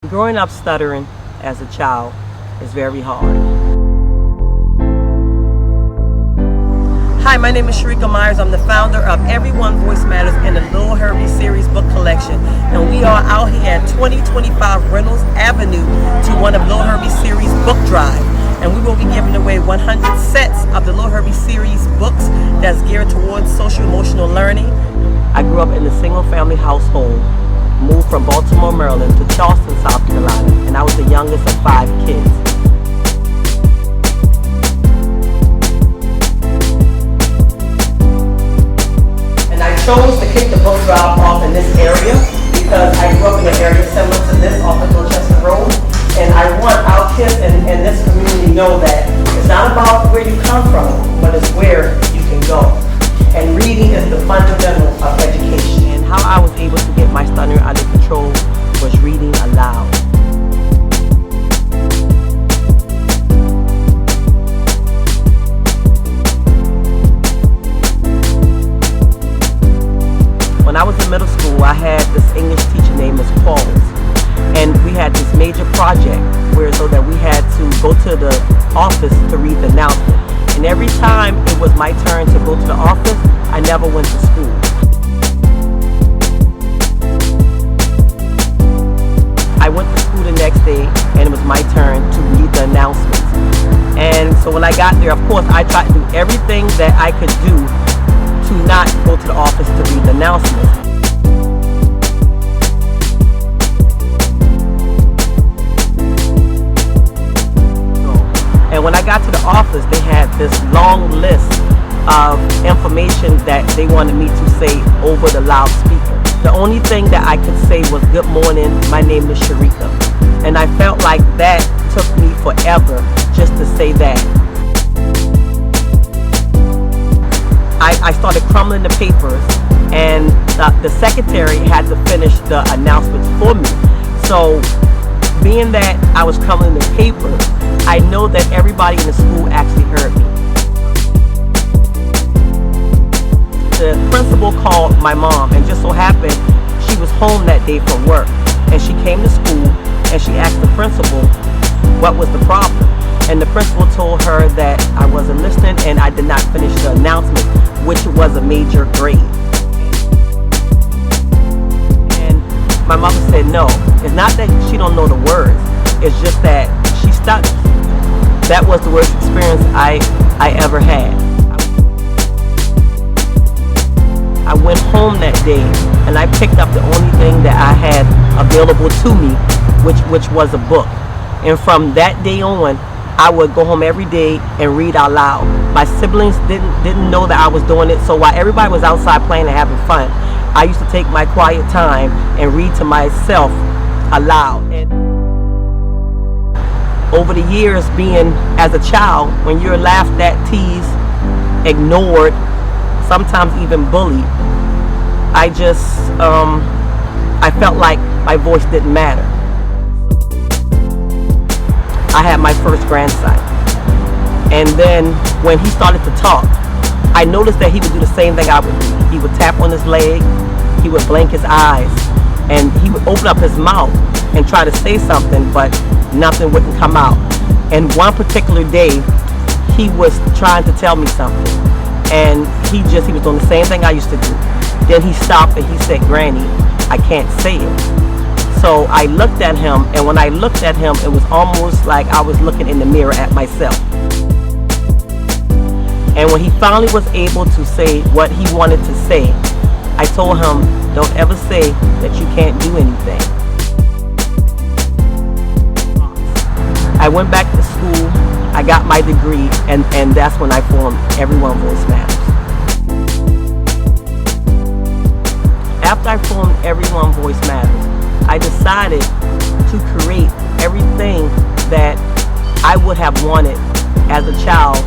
Growing up stuttering as a child is very hard. Hi, my name is Sherrika Myers. I'm the founder of Everyone Voice Matters and the Lil Herbie series book collection. And we are out here at 2025 Reynolds Avenue to one of Lil Herbie series book drive. And we will be giving away 100 sets of the Lil Herbie series books that's geared towards social emotional learning. I grew up in a single family household, moved from Baltimore, Maryland to Charleston, South Carolina, and I was the youngest of 5 kids. And I chose to kick the book drive off in this area because I grew up in an area similar to this off of Dorchester Road, and I want our kids and this community know that it's not about where you come from, but it's where you can go. And reading is the fundamental of education. And how I was able to get my stuttering under control was reading aloud. When I was in middle school, I had this English teacher named Ms. Pauls. And we had this major project so that we had to go to the office to read the announcement. And every time it was my turn to go to the office, I never went to school. I went to school the next day and it was my turn to read the announcements. And so when I got there, of course, I tried to do everything that I could do to not go to the office to read the announcements. And when I got to the office, they had this long list of information that they wanted me to say over the loudspeaker. The only thing that I could say was, "Good morning, my name is Sherrika." And I felt like that took me forever just to say that. I started crumbling the papers, and the secretary had to finish the announcements for me. So being that I was crumbling the papers, I know that everybody in the school actually heard me. The principal called my mom, and just so happened she was home that day from work, and she came to school and she asked the principal what was the problem, and the principal told her that I wasn't listening and I did not finish the announcement, which was a major grade. And my mother said, no, it's not that she don't know the words, it's just that she stutters. That was the worst experience I ever had. I went home that day and I picked up the only thing that I had available to me, which was a book. And from that day on, I would go home every day and read out loud. My siblings didn't know that I was doing it, so while everybody was outside playing and having fun, I used to take my quiet time and read to myself aloud. And over the years, being as a child, when you're laughed at, teased, ignored, sometimes even bullied, I felt like my voice didn't matter. I had my first grandson, and then when he started to talk, I noticed that he would do the same thing I would do. He would tap on his leg, he would blink his eyes, and he would open up his mouth and try to say something, but nothing wouldn't come out. And one particular day, he was trying to tell me something, and he was doing the same thing I used to do. Then he stopped and he said, "Granny, I can't say it." So I looked at him, and when I looked at him, it was almost like I was looking in the mirror at myself. And when he finally was able to say what he wanted to say, I told him, "Don't ever say that you can't do anything." I went back to school, I got my degree, and that's when I formed Everyone Voice Matters. After I formed Everyone Voice Matters, I decided to create everything that I would have wanted as a child,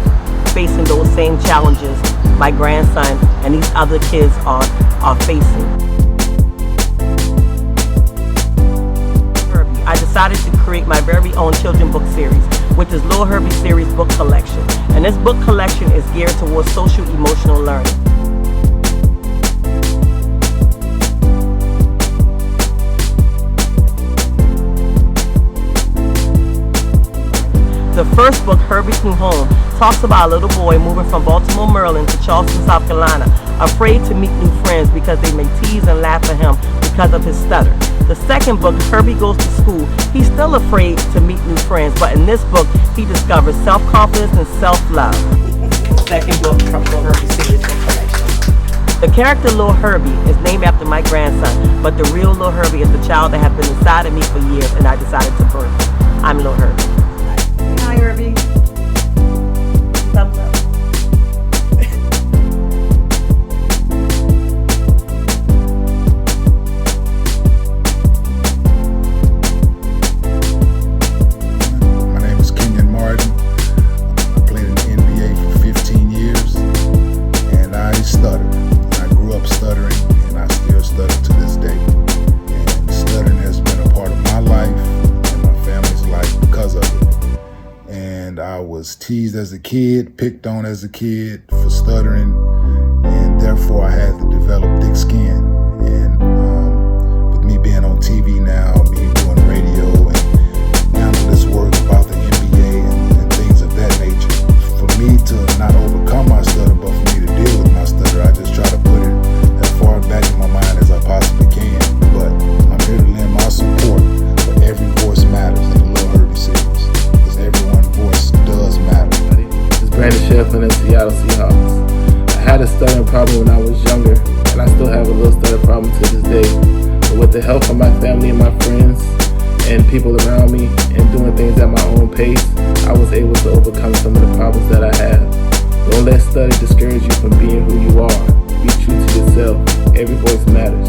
facing those same challenges my grandson and these other kids are facing. I decided to create my very own children book series, which is Lil Herbie series book collection. And this book collection is geared towards social emotional learning. The first book, Herbie Came Home, talks about a little boy moving from Baltimore, Maryland to Charleston, South Carolina, afraid to meet new friends because they may tease and laugh at him because of his stutter. The second book, Herbie Goes to School, he's still afraid to meet new friends, but in this book, he discovers self-confidence and self-love. Second book from Lil Herbie series collection. The character Lil Herbie is named after my grandson, but the real Lil Herbie is the child that has been inside of me for years and I decided to birth. I'm Lil Herbie. Hi, Herbie. Thumbs up. I was teased as a kid, picked on as a kid for stuttering, and therefore I had to develop thick skin. And with me being on TV now, me doing radio, and now this work about the NBA and things of that nature, for me to not overcome my stutter, but for me to deal with my stutter, I just try to put it as far back in my mind as I possibly can. But I'm here to lend my support, for every voice matters in the Lil Herbie series, because everyone's voice does matter. It's Brandon Sheffield and Seattle Seahawks. I had a stuttering problem when I was younger, and I still have a little stutter problem to this day. But with the help of my family and my friends and people around me and doing things at my own pace, I was able to overcome some of the problems that I have. Don't let stutter discourage you from being who you are. Be true to yourself. Every voice matters.